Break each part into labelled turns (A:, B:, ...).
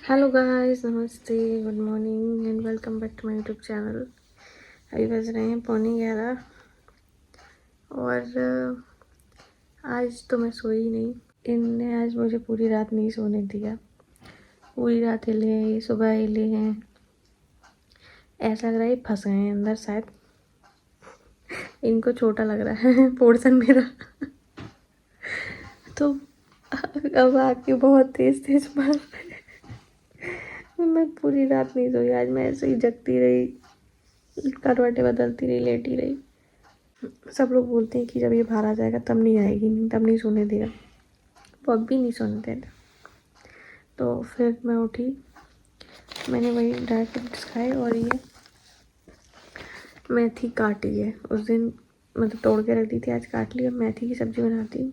A: Hello guys, नमस्ते, good morning and welcome back to my YouTube channel. अभी बज रहे हैं 11:15 और आज तो मैं सोई नहीं। इनने आज मुझे पूरी रात नहीं सोने दिया। पूरी रात हिले हैं, सुबह हिले हैं। ऐसा लग रहा है ये फंस गए हैं अंदर शायद। इनको छोटा लग रहा है पोर्शन मेरा। तो अब आके बहुत तेज तेज मार रहे हैं। मैं पूरी रात नहीं सोई आज। मैं ऐसे ही जगती रही, करवटें बदलती रही, लेटी रही। सब लोग बोलते हैं कि जब ये बाहर आ जाएगा तब नहीं आएगी, नहीं तब नहीं सोने देगा। वो अब भी नहीं सोने देता। तो फिर मैं उठी, मैंने वही ड्राई फ्रूट्स खाए और ये मेथी काटी है। उस दिन मतलब तोड़ के रख दी थी, आज काट ली। अब मेथी की सब्ज़ी बनाती हूँ।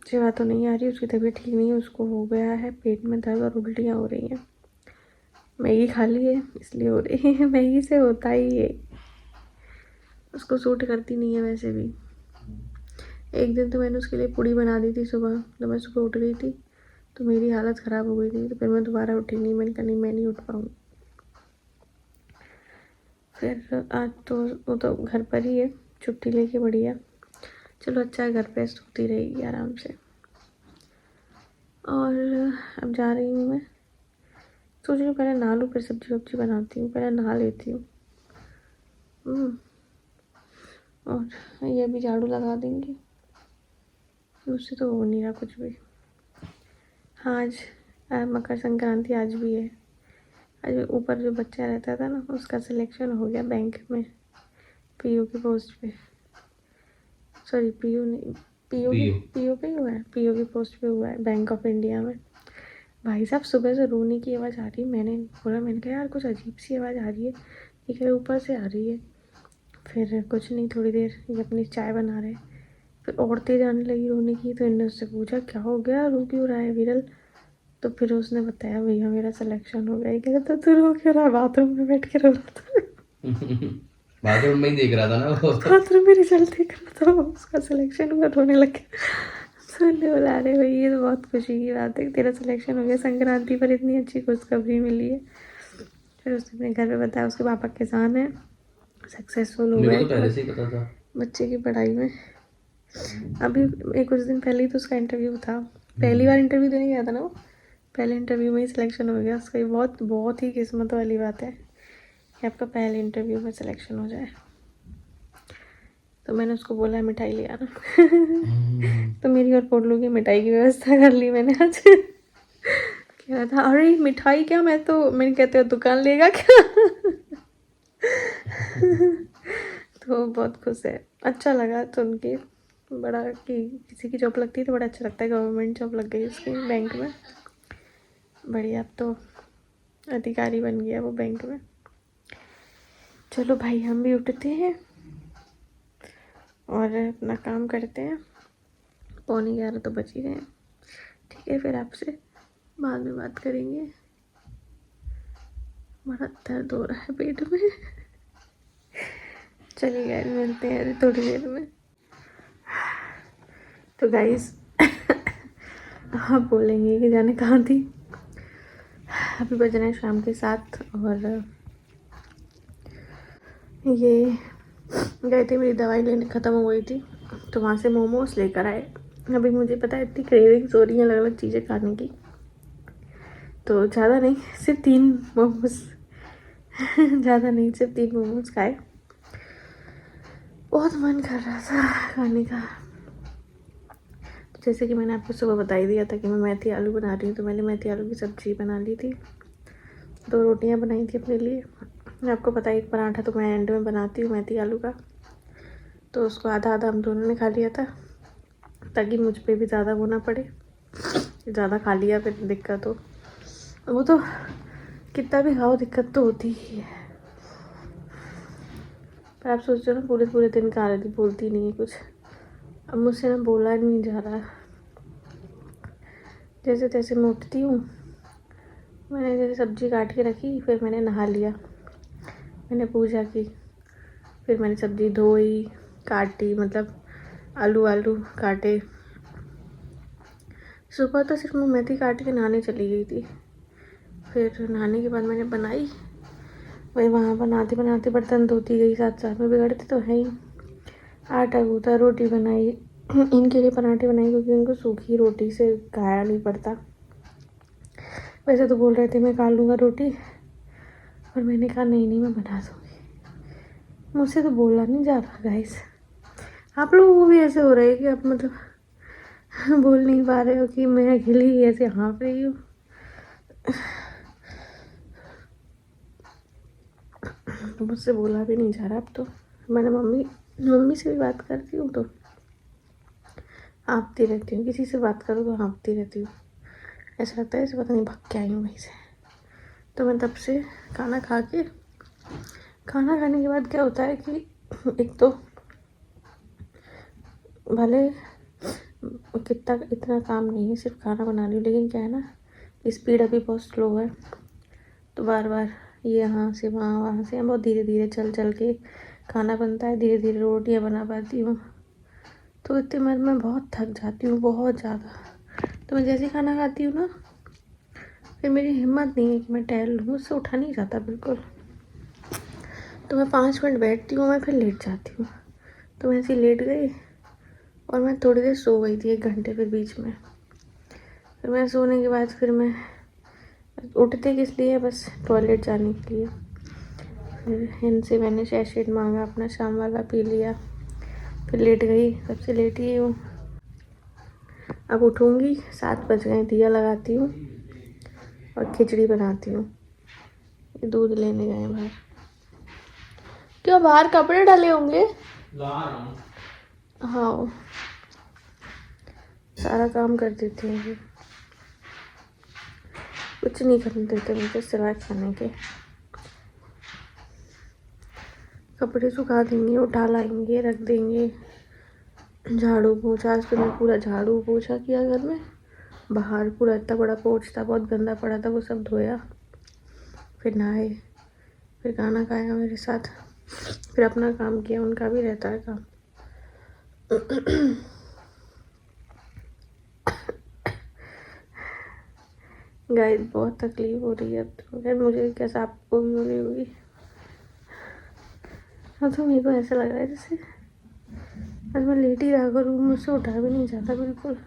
A: शिवा तो नहीं आ रही, उसकी तबीयत ठीक नहीं है। उसको हो गया है पेट में दर्द और उल्टियाँ हो रही हैं। मैगी खा ली है इसलिए हो रही है। मैगी से होता ही है, उसको सूट करती नहीं है वैसे भी। एक दिन तो मैंने उसके लिए पूड़ी बना दी थी सुबह, जब मैं सुबह उठ गई थी तो मेरी हालत ख़राब हो गई थी। तो फिर मैं दोबारा उठी नहीं, मैंने कहा नहीं मैं नहीं उठ पाऊँ। फिर आज तो वो तो घर पर ही है, छुट्टी लेके बढ़िया। चलो अच्छा है, घर पे सोती रहेगी आराम से। और अब जा रही हूँ मैं। सोच रही हूँ पहले नहा लूँ फिर सब्जी वब्जी बनाती हूँ, पहले नहा लेती हूँ। और ये भी झाड़ू लगा देंगे, मुझसे तो हो नहीं रहा कुछ भी। हाँ आज मकर संक्रांति आज भी है। आज ऊपर जो बच्चा रहता था ना, उसका सिलेक्शन हो गया बैंक में, पीओ की पोस्ट पे। सॉरी पीओ नहीं, पीओ पे ही हुआ है, पीओ की पोस्ट पे हुआ है बैंक ऑफ इंडिया में। भाई साहब सुबह से रोने की आवाज़ आ रही है। मैंने बोला, मैंने कहा यार कुछ अजीब सी आवाज़ आ रही है। ये कह रहे ऊपर से आ रही है। फिर कुछ नहीं, थोड़ी देर ये अपनी चाय बना रहे, फिर और तेज आने लगी रोने की। तो इनने उससे पूछा क्या हो गया, रो क्यों रहा है विरल। तो फिर उसने बताया भैया मेरा सिलेक्शन हो गया। ये कह रहा था तू रो क्यों रहा है, बाथरूम में बैठ के रो रहा था।
B: बाथरूम में ही देख रहा था ना वो तो।
A: बाथरूम में रिजल्ट देख रहा था, उसका सिलेक्शन हुआ, रोने लग गया। सुनने बोला अरे भाई ये तो बहुत खुशी की बात है, तेरा सिलेक्शन हो गया, संक्रांति पर इतनी अच्छी खुशखबरी मिली है। फिर उसने अपने घर पे बताया उसके पापा किसान है, सक्सेसफुल हो
B: मेरे को
A: गए
B: तो पहले से ही पता था।
A: बच्चे की पढ़ाई में। अभी एक कुछ दिन पहले ही तो उसका इंटरव्यू था। पहली बार इंटरव्यू देने गया था ना वो, पहले इंटरव्यू में ही सिलेक्शन हो गया उसका। ये बहुत बहुत ही किस्मत वाली बात है कि आपका पहले इंटरव्यू में सिलेक्शन हो जाए। तो मैंने उसको बोला मिठाई ले आना। तो मेरी और पोटलू की मिठाई की व्यवस्था कर ली मैंने आज। कह रहा था अरे मिठाई क्या, मैंने कहते हो दुकान लेगा क्या। तो बहुत खुश है, अच्छा लगा तो उनकी बड़ा कि किसी की जॉब लगती है तो बड़ा अच्छा लगता है। गवर्नमेंट जॉब लग गई उसकी बैंक में, बढ़िया। अब तो अधिकारी बन गया वो बैंक में। चलो भाई हम भी उठते हैं और अपना काम करते हैं। 11:15 तो बच ही गए। ठीक है, फिर आपसे बाद में बात करेंगे। बड़ा दर्द हो रहा है पेट में। चलिए गाइस मिलते हैं थोड़ी देर में। तो गाइस आप बोलेंगे कि जाने कहाँ थी। अभी बज रहे हैं शाम के 7 और ये गए थे, मेरी दवाई लेने ख़त्म हो गई थी तो वहाँ से मोमोज लेकर आए। अभी मुझे पता है इतनी क्रेविंग्स हो रही हैं अलग अलग चीज़ें खाने की, तो ज़्यादा नहीं, सिर्फ 3 मोमोज। ज़्यादा नहीं, सिर्फ 3 मोमोज खाए। बहुत मन कर रहा था खाने का। तो जैसे कि मैंने आपको सुबह बता ही दिया था कि मैं मेथी आलू बना रही हूँ, तो मैंने मेथी आलू की सब्ज़ी बना ली थी। 2 रोटियाँ बनाई थी अपने लिए। आपको पता है एक पराठा तो मैं एंड में बनाती हूँ मेथी आलू का, तो उसको आधा आधा हम दोनों ने खा लिया था ताकि मुझ पे भी ज़्यादा वो ना पड़े। ज़्यादा खा लिया फिर दिक्कत हो, वो तो कितना भी खाओ दिक्कत तो होती ही है। पर आप सोच रहे हो ना पूरे पूरे दिन खा रही थी, बोलती नहीं है कुछ। अब मुझसे ना बोला नहीं जा रहा। जैसे तैसे मैं उठती हूँ, मैंने जैसे सब्जी काट के रखी, फिर मैंने नहा लिया, मैंने पूजा की, फिर मैंने सब्जी धोई काटी, मतलब आलू काटे। सुबह तो सिर्फ मैं मेथी काट के नहाने चली गई थी, फिर नहाने के बाद मैंने बनाई, वही वहाँ बनाते बनाते बर्तन धोती गई, साथ साथ में बिगड़ते तो है ही। आटा गूथा, रोटी बनाई, इनके लिए पराठे बनाए क्योंकि उनको सूखी रोटी से खाया नहीं पड़ता। वैसे तो बोल रहे थे मैं खा लूँगा रोटी, और मैंने कहा नहीं नहीं मैं बना दूँगी। मुझसे तो बोला नहीं जा रहा गाइस। आप लोगों को भी ऐसे हो रहा है कि आप मतलब बोल नहीं पा रहे हो कि मैं अकेली ऐसे हाँफ रही हूँ? मुझसे बोला भी नहीं जा रहा अब तो। मैंने मम्मी से भी बात करती हूँ तो हाँफती रहती हूँ, किसी से बात करो तो हाँफती रहती हूँ। ऐसा लगता है जैसे पता नहीं भाग के आई हूँ वहीं से। तो मैं तब से खाना खाने के बाद क्या होता है कि एक तो भले इतना काम नहीं है, सिर्फ खाना बना रही हूँ, लेकिन क्या है ना, स्पीड अभी बहुत स्लो है, तो बार बार ये यहाँ से वहाँ से बहुत धीरे धीरे चल के खाना बनता है, धीरे धीरे रोटियाँ बना पाती हूँ। तो इतने में मैं बहुत थक जाती हूँ, बहुत ज़्यादा। तो मैं जैसे ही खाना खाती हूँ ना, फिर मेरी हिम्मत नहीं है कि मैं टहल लूँ, मुझसे उठा नहीं जाता बिल्कुल। तो मैं 5 मिनट बैठती हूँ, मैं फिर लेट जाती हूँ। तो मैं ऐसे लेट गई और मैं थोड़ी देर सो गई थी, 1 घंटे फिर बीच में। फिर मैं सोने के बाद फिर मैं उठते किस लिए, बस टॉयलेट जाने के लिए। फिर इनसे मैंने सैशेट मांगा, अपना शाम वाला पी लिया, फिर लेट गई, सबसे लेट ही हूँ। अब उठूँगी, 7 बज गए, दिया लगाती हूँ और खिचड़ी बनाती हूँ। ये दूध लेने गए बाहर। क्यों बाहर कपड़े डाले होंगे? हाँ, सारा काम कर देती हूँ, कुछ नहीं करने देते मुझे सिवाय खाने के। कपड़े सुखा देंगे, उठा लाएंगे, रख देंगे, झाड़ू पोछा। आज तो मैं पूरा झाड़ू पोछा किया घर में, बाहर पूरा इतना बड़ा पोछ था, बहुत गंदा पड़ा था, वो सब धोया, फिर नहाए, फिर खाना खाया मेरे साथ, फिर अपना काम किया, उनका भी रहता है काम। गाइस बहुत तकलीफ हो रही है अब तो, खैर मुझे कैसा आपको भी हो रही होगी। हाँ, तो मेरे को ऐसा लग रहा है जैसे आज मैं लेट ही रहा करूँ, मुझसे उठा भी नहीं जाता बिल्कुल।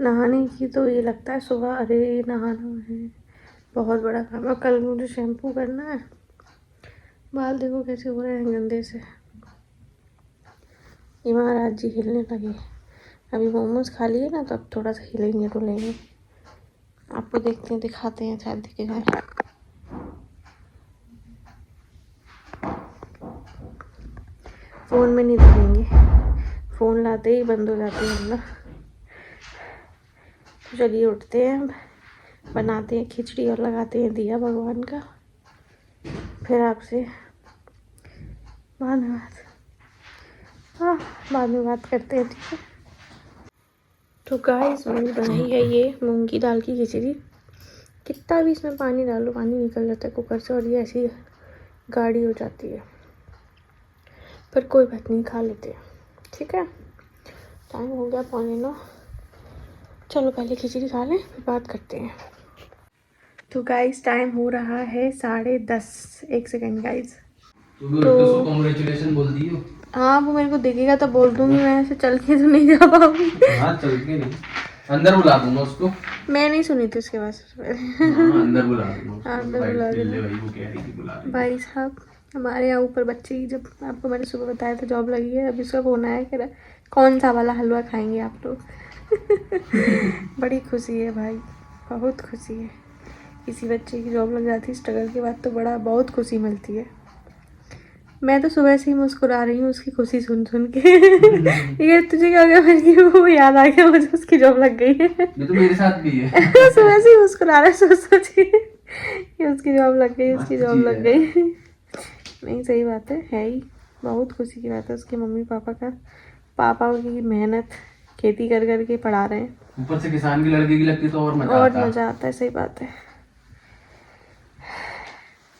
A: नहाने की तो ये लगता है सुबह, अरे नहाना है, बहुत बड़ा काम है। कल मुझे शैम्पू करना है, बाल देखो कैसे हो रहे हैं गंदे से। ये महाराज जी हिलने लगे, अभी मोमोज खा लिए ना, तो अब थोड़ा सा हिलेंगे डुलेंगे। आपको देखते हैं, दिखाते हैं, शायद दिखे जाए। फ़ोन में नहीं दिखेंगे, फ़ोन लाते ही बंद हो जाती है ना। तो चलिए उठते हैं, बनाते हैं खिचड़ी और लगाते हैं दिया भगवान का, फिर आपसे बाद में बात करते हैं, ठीक है। तो गाइस मैंने बनाई है ये मूंग की दाल की खिचड़ी। कितना भी इसमें पानी डालो, पानी निकल जाता है कुकर से, और ये ऐसी गाढ़ी हो जाती है, पर कोई बात नहीं, खा लेते हैं, ठीक है। टाइम हो गया 9:15, चलो पहले खिचड़ी खा लें, फिर बात करते हैं। तो गाइस टाइम हो रहा है 10:30। 1 सेकेंड गाइस।
B: तो कांग्रेचुलेशन बोल दियो।
A: हाँ, वो मेरे को दिखेगा तो बोल दूंगी, मैं ऐसे चल के तो नहीं जा पाऊंगी।
B: हाँ, चल के नहीं, अंदर बुला दूंगा उसको।
A: मैं नहीं सुनी थी उसके बाद
B: हाँ, अंदर बुला दूंगा
A: हाँ, अंदर बुला देना।
B: भाई वो कह रही थी बुला देना।
A: भाई साहब, हमारे यहाँ ऊपर बच्चे की, जब आपको मैंने सुबह बताया था जॉब लगी है, अभी उसका फोन आया, कह रहा कौन सा वाला हलवा खाएंगे आप लोग। बड़ी खुशी है भाई, बहुत खुशी है। किसी बच्चे की जॉब लग जाती है स्ट्रगल के बाद, तो बहुत खुशी मिलती है। मैं तो सुबह से ही मुस्कुरा रही हूँ उसकी खुशी सुन के। ये तुझे क्या क्या मिल गई, वो याद आ गया मुझे, उसकी जॉब लग गई है।
B: ये तो मेरे साथ भी है।
A: सुबह से ही मुस्कुरा रहा है, सोच के कि उसकी जॉब लग गई, उसकी जॉब लग गई। नहीं, सही बात है ही, बहुत खुशी की बात है। उसके मम्मी पापा की मेहनत, खेती कर के पढ़ा रहे हैं,
B: ऊपर से किसान की लड़की की लगती तो और मजा
A: आता है। सही बात है,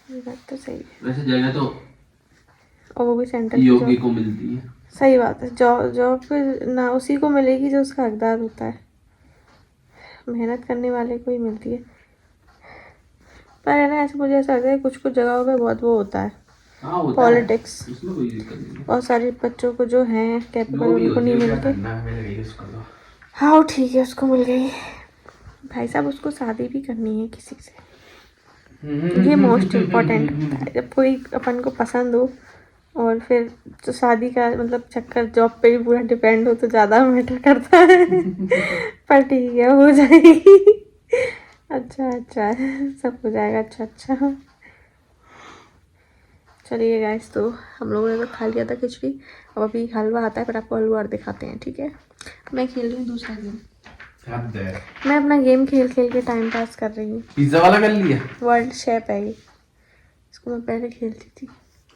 A: ये बात तो सही है।
B: वैसे जगह तो
A: और वो भी सेंट्रल
B: योगी को मिलती है।
A: सही बात है, जॉब फिर ना उसी को मिलेगी जो उसका हकदार होता है, मेहनत करने वाले को ही मिलती है। पर है ना, ऐसे मुझे ऐसा लगता है कुछ कुछ जगहों पे बहुत वो होता है
B: हाँ होता है,
A: पॉलिटिक्स।
B: उसमें कोई दिक्कत नहीं है।
A: और सारे बच्चों को जो हैं कैपेबल
B: वो भी
A: उनको
B: होती
A: नहीं
B: है, क्या
A: मिलते।
B: करना है, मिल गई उसको तो।
A: हाँ वो ठीक है, उसको मिल गई। भाई साहब उसको शादी भी करनी है किसी से, ये मोस्ट इम्पोर्टेंट है। जब कोई अपन को पसंद हो और फिर तो शादी का मतलब चक्कर जॉब पे भी पूरा डिपेंड हो तो ज़्यादा मैटर करता है। पर ठीक है, हो जाएगी। अच्छा अच्छा, सब हो जाएगा। अच्छा अच्छा, चलिए गाइस, तो हम लोगों ने तो खा लिया था खिचड़ी। अब अभी हलवा आता है, पर आपको हलवा और दिखाते हैं, ठीक है। मैं खेल रही हूँ दूसरा गेम। मैं अपना गेम खेल खेल के टाइम पास कर रही हूँ।
B: पिज्जा वाला कर लिया।
A: वर्ल्ड शेप है ये, इसको मैं पहले खेलती थी।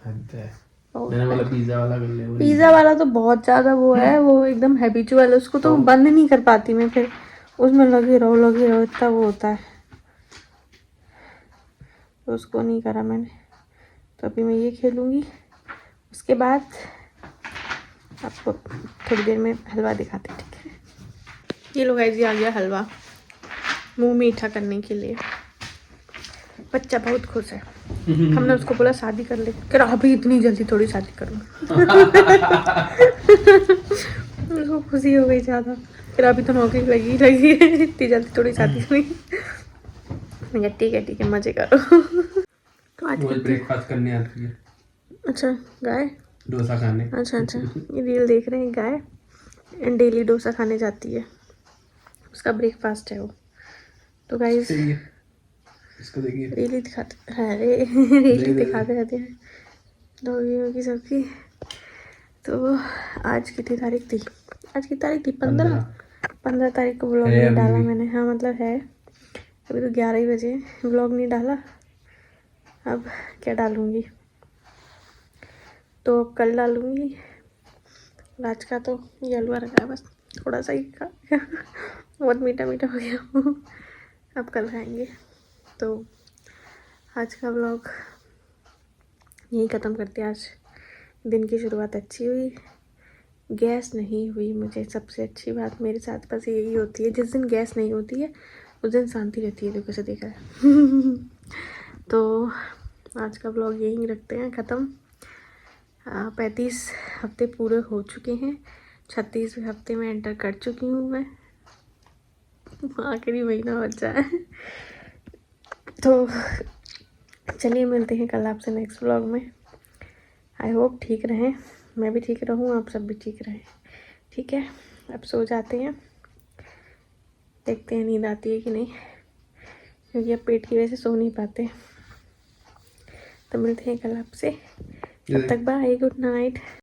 B: मैंने बोला पिज्जा वाला कर लिया।
A: पिज़्ज़ा वाला तो बहुत ज़्यादा वो है, वो एकदम हैबिचुअल है, उसको तो बंद नहीं कर पाती मैं, फिर उसमें लगे रहो इतना वो होता है, तो उसको नहीं करा मैंने। तो अभी मैं ये खेलूँगी, उसके बाद आपको थोड़ी देर में हलवा दिखाते हैं, ठीक है। ये लो गाइस, ये आ गया हलवा मुंह मीठा करने के लिए। बच्चा बहुत खुश है। हमने उसको बोला शादी कर ले, कह रहा अभी इतनी जल्दी थोड़ी शादी करूँगा। उसको खुशी हो गई ज़्यादा, फिर अभी तो नौकरी लगी है, इतनी जल्दी थोड़ी शादी करेंगे। मैं कहा ठीक है मजे करो। तो आज
B: ब्रेकफास्ट करने आती है।
A: अच्छा, गाय
B: डोसा खाने।
A: अच्छा, ये रील देख रहे हैं, गाय डेली डोसा खाने जाती है, उसका ब्रेकफास्ट है वो। तो गाइस
B: इसको देखिए,
A: रील दिखाते हैं, रील दिखाते रहते हैं डॉगियों की सबकी। तो आज कितनी तारीख थी? आज की तारीख थी 15 तारीख को व्लॉग नहीं डाला मैंने। हाँ मतलब है, अभी तो 11 ही बजे, व्लॉग नहीं डाला। अब क्या डालूँगी, तो कल डालूँगी। आज का तो ये हलवा रखा है, बस थोड़ा सा ही खा बहुत मीठा मीठा हो गया। अब कल खाएंगे। तो आज का व्लॉग यही ख़त्म करते हैं। आज दिन की शुरुआत अच्छी हुई, गैस नहीं हुई। मुझे सबसे अच्छी बात मेरे साथ बस यही होती है, जिस दिन गैस नहीं होती है उस दिन शांति रहती है। देखो से देखा है। तो आज का व्लॉग यहीं रखते हैं ख़त्म। 35 हफ्ते पूरे हो चुके हैं, 36वें हफ्ते में एंटर कर चुकी हूँ मैं। आखिरी महीना बचा है। तो चलिए मिलते हैं कल आपसे नेक्स्ट व्लॉग में। आई होप ठीक रहें, मैं भी ठीक रहूँ, आप सब भी ठीक रहें, ठीक है। अब सो जाते हैं, देखते हैं नींद आती है कि नहीं, क्योंकि अब पेट की वजह से सो नहीं पाते। तो मिलते हैं कल आपसे, तब तक बाय, गुड नाइट।